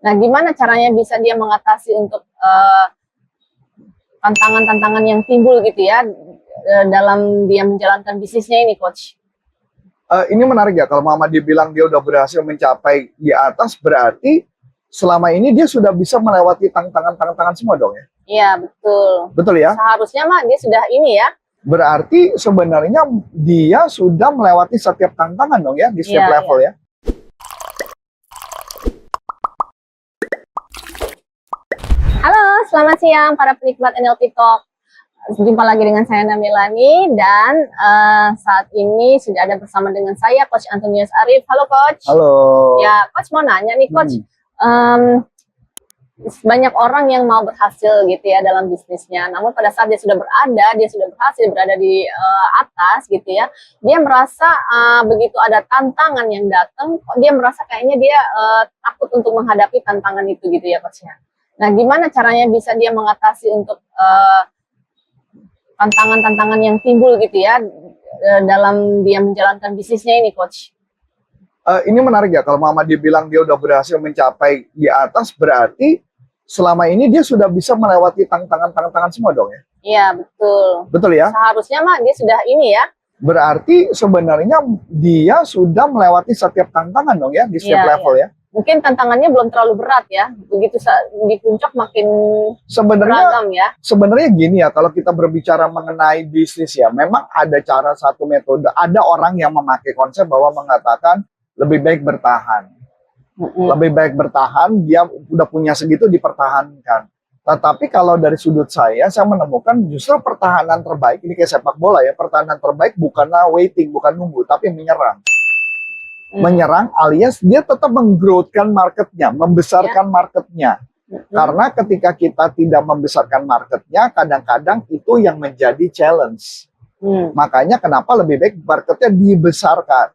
Nah, gimana caranya bisa dia mengatasi untuk tantangan-tantangan yang timbul gitu ya dalam dia menjalankan bisnisnya ini, Coach? Ini menarik ya, kalau Mama dibilang dia udah berhasil mencapai di atas, berarti selama ini dia sudah bisa melewati tantangan-tantangan semua dong ya? Iya, betul. Betul ya? Seharusnya mah dia sudah ini ya. Berarti sebenarnya dia sudah melewati setiap tantangan dong ya, di setiap Iya, level iya. ya? Halo, selamat siang para penikmat NLP Talk. Jumpa lagi dengan saya Namilani dan saat ini sudah ada bersama dengan saya Coach Antonius Arif. Halo Coach. Halo. Ya, Coach mau nanya nih Coach. Banyak orang yang mau berhasil gitu ya dalam bisnisnya, namun pada saat dia sudah berhasil berada di atas gitu ya, dia merasa begitu ada tantangan yang datang, dia merasa kayaknya dia takut untuk menghadapi tantangan itu gitu ya Coach ya. Nah, gimana caranya bisa dia mengatasi untuk tantangan-tantangan yang timbul gitu ya dalam dia menjalankan bisnisnya ini, Coach? Ini menarik ya, kalau Mama dibilang dia udah berhasil mencapai di atas, berarti selama ini dia sudah bisa melewati tantangan-tantangan semua dong ya? Iya, betul. Betul ya? Seharusnya mah dia sudah ini ya. Berarti sebenarnya dia sudah melewati setiap tantangan dong ya, di setiap level ya? Mungkin tantangannya belum terlalu berat ya, begitu di puncak makin beragam ya. Sebenarnya gini ya, kalau kita berbicara mengenai bisnis ya, memang ada cara, satu metode. Ada orang yang memakai konsep bahwa mengatakan lebih baik bertahan. Lebih baik bertahan, dia udah punya segitu dipertahankan. Tetapi kalau dari sudut saya menemukan justru pertahanan terbaik, ini kayak sepak bola ya, pertahanan terbaik bukanlah waiting, bukan nunggu, tapi menyerang. Menyerang alias dia tetap menggrowthkan marketnya, membesarkan marketnya. Karena ketika kita tidak membesarkan marketnya, kadang-kadang itu yang menjadi challenge. Makanya kenapa lebih baik marketnya dibesarkan.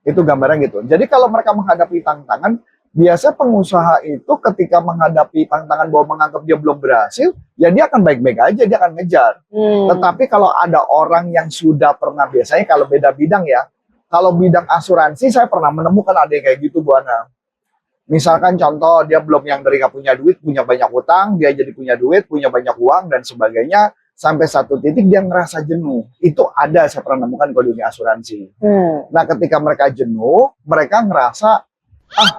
Itu gambarnya gitu. Jadi kalau mereka menghadapi tantangan, biasa pengusaha itu ketika menghadapi tantangan bahwa menganggap dia belum berhasil, ya dia akan baik-baik aja, dia akan ngejar. Tetapi kalau ada orang yang sudah pernah, biasanya kalau beda bidang ya, kalau bidang asuransi saya pernah menemukan ada yang kayak gitu Bu Ana. Misalkan contoh dia belum yang dari gak punya duit, punya banyak utang, dia jadi punya duit, punya banyak uang dan sebagainya, sampai satu titik dia ngerasa jenuh. Itu ada, saya pernah menemukan kalau di dunia asuransi. Nah ketika mereka jenuh, mereka ngerasa,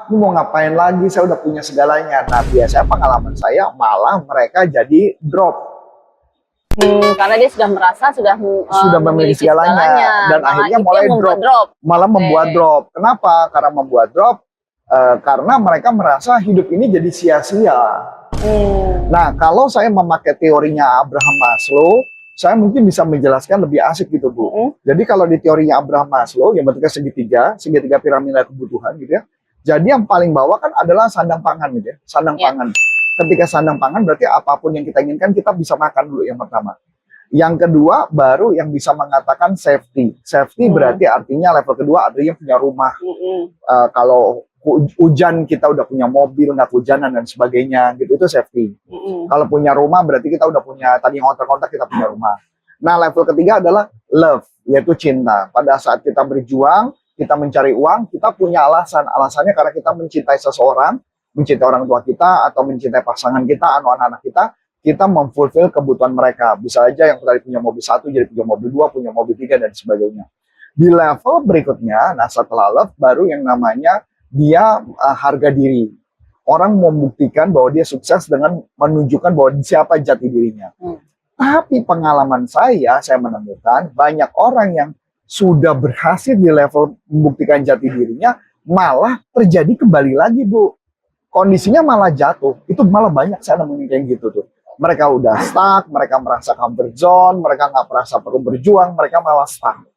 ini mau ngapain lagi, saya udah punya segalanya. Nah biasanya pengalaman saya malah mereka jadi drop. Karena dia sudah merasa sudah memiliki segalanya dan akhirnya mulai malah membuat drop. Kenapa? Karena membuat drop karena mereka merasa hidup ini jadi sia-sia. Nah, kalau saya memakai teorinya Abraham Maslow, saya mungkin bisa menjelaskan lebih asik gitu, Bu. Jadi kalau di teorinya Abraham Maslow, yang bentuknya segitiga piramida kebutuhan gitu ya. Jadi yang paling bawah kan adalah sandang pangan gitu ya, sandang pangan. Ketika sandang pangan berarti apapun yang kita inginkan kita bisa makan dulu yang pertama. Yang kedua baru yang bisa mengatakan safety. Safety berarti artinya level kedua artinya punya rumah. Kalau hujan kita udah punya mobil, nggak hujanan dan sebagainya gitu, itu safety. Kalau punya rumah berarti kita udah punya, tadi kontak-kontak kita punya rumah. Nah level ketiga adalah love, yaitu cinta. Pada saat kita berjuang, kita mencari uang, kita punya alasan. Alasannya karena kita mencintai seseorang, mencintai orang tua kita, atau mencintai pasangan kita, atau anak-anak kita memfulfill kebutuhan mereka. Bisa aja yang tadi punya mobil 1, jadi punya mobil 2, punya mobil 3, dan sebagainya. Di level berikutnya, nah setelah love, baru yang namanya dia harga diri. Orang membuktikan bahwa dia sukses dengan menunjukkan bahwa siapa jati dirinya. Tapi pengalaman saya menemukan banyak orang yang sudah berhasil di level membuktikan jati dirinya, malah terjadi kembali lagi, Bu. Kondisinya malah jatuh. Itu malah banyak saya nemuin kayak gitu tuh. Mereka udah stuck, mereka merasa comfort zone, mereka nggak merasa perlu berjuang, mereka malah stuck.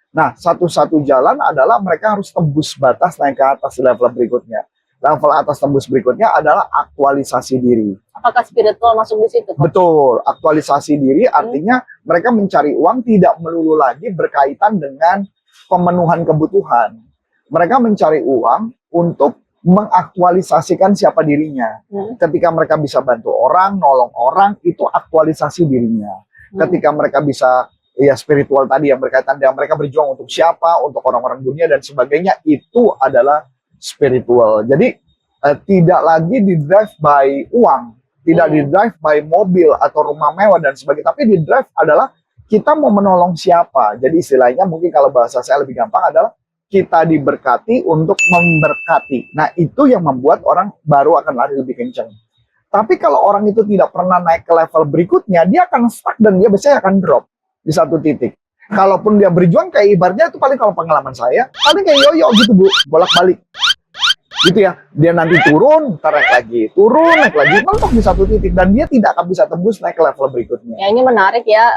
Nah, satu-satu jalan adalah mereka harus tembus batas naik ke atas level berikutnya. Level atas tembus berikutnya adalah aktualisasi diri. Apakah spiritual masuk di situ? Betul, aktualisasi diri artinya mereka mencari uang tidak melulu lagi berkaitan dengan pemenuhan kebutuhan. Mereka mencari uang untuk mengaktualisasikan siapa dirinya. Ketika mereka bisa bantu orang, nolong orang, itu aktualisasi dirinya. Ketika mereka bisa spiritual tadi yang berkaitan dengan mereka berjuang untuk siapa, untuk orang-orang dunia dan sebagainya, itu adalah spiritual. Jadi tidak lagi di-drive by uang, tidak di-drive by mobil atau rumah mewah dan sebagainya, tapi di-drive adalah kita mau menolong siapa. Jadi istilahnya mungkin kalau bahasa saya lebih gampang adalah kita diberkati untuk memberkati. Nah, itu yang membuat orang baru akan lari lebih kencang. Tapi kalau orang itu tidak pernah naik ke level berikutnya, dia akan stuck dan dia biasanya akan drop di satu titik. Kalaupun dia berjuang kayak ibaratnya itu paling kalau pengalaman saya, paling kayak yoyo gitu Bu, bolak-balik. Gitu ya, dia nanti turun, ntar naik lagi, turun, naik lagi, mentok di satu titik dan dia tidak akan bisa tembus naik ke level berikutnya. Ya ini menarik ya,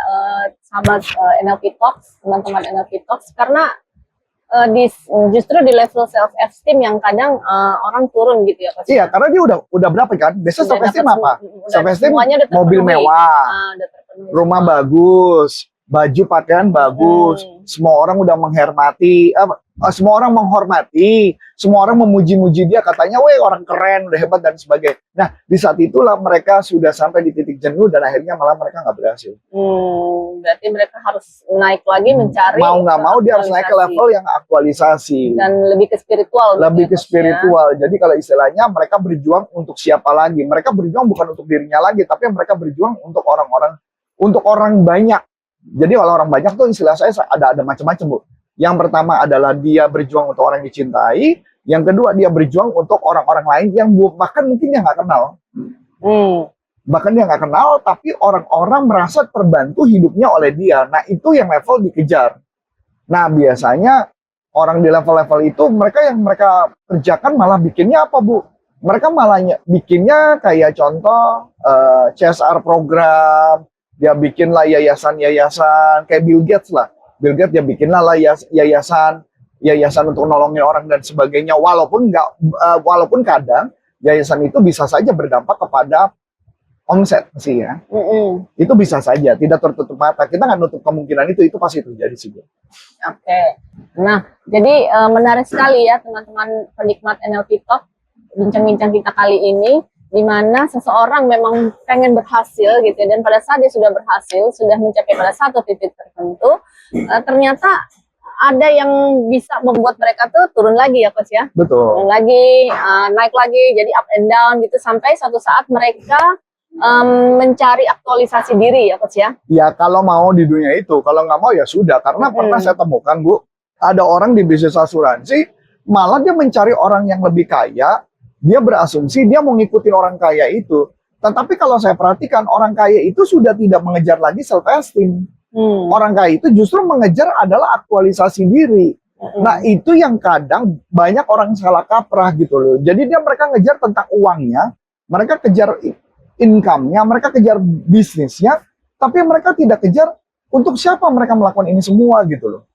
sahabat NLP Talks, teman-teman NLP Talks, karena justru di level self esteem yang kadang orang turun gitu ya. Iya, karena dia udah berapa kan? Biasanya self esteem apa? Self esteem mobil mewah, rumah bagus, baju pakaian bagus, semua orang udah menghormati, semua orang menghormati, semua orang memuji-muji dia, katanya, weh orang keren, udah hebat dan sebagainya. Nah, di saat itulah mereka sudah sampai di titik jenuh dan akhirnya malah mereka nggak berhasil. Berarti mereka harus naik lagi mencari. Mau nggak mau dia harus naik ke level yang aktualisasi. Dan lebih ke spiritual. Lebih ke spiritual. Jadi kalau istilahnya mereka berjuang untuk siapa lagi? Mereka berjuang bukan untuk dirinya lagi, tapi mereka berjuang untuk orang-orang, untuk orang banyak. Jadi kalau orang banyak tuh istilah saya ada macam-macam Bu. Yang pertama adalah dia berjuang untuk orang yang dicintai. Yang kedua dia berjuang untuk orang-orang lain yang bahkan mungkin dia nggak kenal. Bahkan dia nggak kenal, tapi orang-orang merasa terbantu hidupnya oleh dia. Nah itu yang level dikejar. Nah biasanya orang di level-level itu yang mereka kerjakan malah bikinnya apa Bu? Mereka malah bikinnya kayak contoh CSR program. Dia bikinlah yayasan-yayasan kayak Bill Gates lah. Bill Gates dia bikinlah yayasan untuk nolongin orang dan sebagainya. Walaupun kadang yayasan itu bisa saja berdampak kepada omset sih ya. Itu bisa saja, tidak tertutup mata. Kita nggak nutup kemungkinan itu pasti terjadi sih. Oke. Nah, jadi menarik sekali ya teman-teman penikmat NLP Talk, bincang-bincang kita kali ini, di mana seseorang memang pengen berhasil gitu ya, dan pada saat dia sudah berhasil, sudah mencapai pada satu titik tertentu, ternyata ada yang bisa membuat mereka tuh turun lagi ya Coach ya. Betul. Turun lagi, naik lagi, jadi up and down gitu, sampai suatu saat mereka mencari aktualisasi diri ya Coach ya. Ya kalau mau di dunia itu, kalau nggak mau ya sudah. Karena pernah saya temukan Bu, ada orang di bisnis asuransi, malah dia mencari orang yang lebih kaya. Dia berasumsi dia mau ngikutin orang kaya itu. Tetapi kalau saya perhatikan, orang kaya itu sudah tidak mengejar lagi self-esteem. Orang kaya itu justru mengejar adalah aktualisasi diri. Nah itu yang kadang banyak orang salah kaprah gitu loh. Jadi mereka ngejar tentang uangnya, mereka kejar income-nya, mereka kejar bisnisnya, tapi mereka tidak kejar untuk siapa mereka melakukan ini semua gitu loh.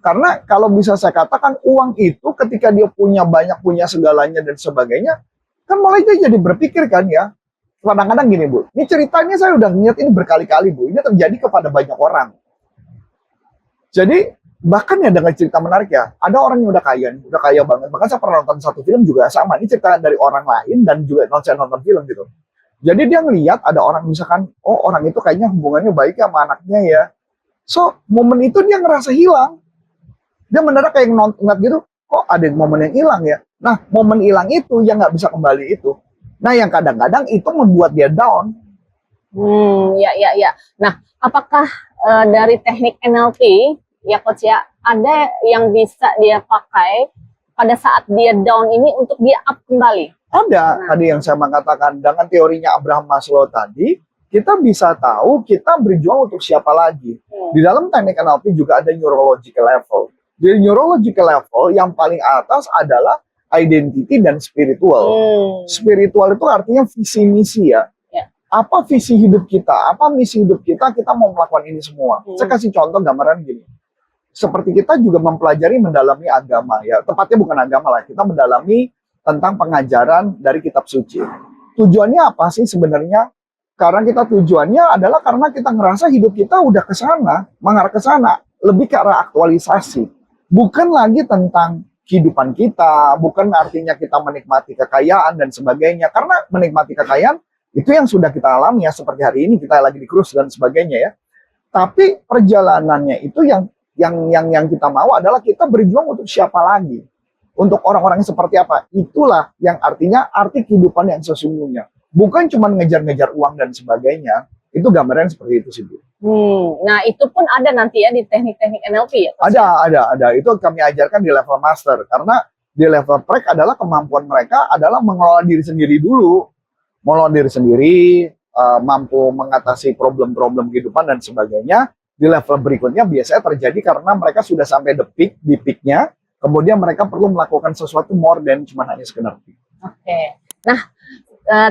Karena kalau bisa saya katakan uang itu ketika dia punya banyak, punya segalanya dan sebagainya, kan mulai dia jadi berpikir kan ya. Kadang-kadang gini Bu, ini ceritanya saya udah ngeliat ini berkali-kali Bu, ini terjadi kepada banyak orang. Jadi bahkan ya dengan cerita menarik ya, ada orang yang udah kaya banget. Bahkan saya pernah nonton satu film juga sama, ini cerita dari orang lain dan juga saya nonton film gitu. Jadi dia ngeliat ada orang misalkan, oh orang itu kayaknya hubungannya baik ya sama anaknya ya. So momen itu dia ngerasa hilang. Dia mendadak kayak ngeliat gitu, kok ada momen yang hilang ya. Nah, momen hilang itu yang nggak bisa kembali itu. Nah, yang kadang-kadang itu membuat dia down. Ya. Nah, apakah dari teknik NLP, ya Coach ya, ada yang bisa dia pakai pada saat dia down ini untuk dia up kembali? Ada, tadi yang saya mengatakan, dengan teorinya Abraham Maslow tadi, kita bisa tahu kita berjuang untuk siapa lagi. Di dalam teknik NLP juga ada neurological level. Di neurological level yang paling atas adalah identity dan spiritual. Spiritual itu artinya visi misi ya. Apa visi hidup kita? Apa misi hidup kita? Kita mau melakukan ini semua. Saya kasih contoh gambaran gini. Seperti kita juga mempelajari mendalami agama ya. Tepatnya bukan agama lah. Kita mendalami tentang pengajaran dari kitab suci. Tujuannya apa sih sebenarnya? Karena tujuannya adalah karena kita ngerasa hidup kita udah ke sana, mengarah ke sana, lebih ke arah aktualisasi. Bukan lagi tentang kehidupan kita, bukan artinya kita menikmati kekayaan dan sebagainya. Karena menikmati kekayaan itu yang sudah kita alami ya, seperti hari ini kita lagi di cruise dan sebagainya ya. Tapi perjalanannya itu yang kita mau adalah kita berjuang untuk siapa lagi. untuk orang-orang yang seperti apa. Itulah yang artinya arti kehidupan yang sesungguhnya. Bukan cuma ngejar-ngejar uang dan sebagainya. Itu gambaran seperti itu sih, Bu. Nah, itu pun ada nanti ya di teknik-teknik NLP ya? Ada. Itu kami ajarkan di level master. Karena di level prac adalah kemampuan mereka adalah mengelola diri sendiri dulu. Mengelola diri sendiri, mampu mengatasi problem-problem kehidupan dan sebagainya. Di level berikutnya biasanya terjadi karena mereka sudah sampai di peak-nya. Kemudian mereka perlu melakukan sesuatu more than cuma hanya sekedar peak. Oke. Nah,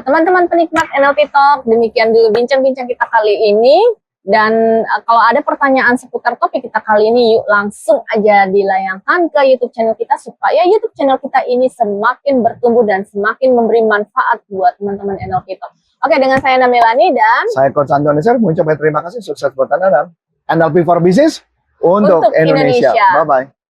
teman-teman penikmat NLP Talk, demikian dulu bincang-bincang kita kali ini. Dan kalau ada pertanyaan seputar topik kita kali ini, yuk langsung aja dilayangkan ke YouTube channel kita supaya YouTube channel kita ini semakin bertumbuh dan semakin memberi manfaat buat teman-teman NLP Talk. Oke, dengan saya Namelani dan saya Coach Antoni Ser, mengucapkan terima kasih, sukses buat Anda dan NLP for Business untuk Indonesia. Bye-bye.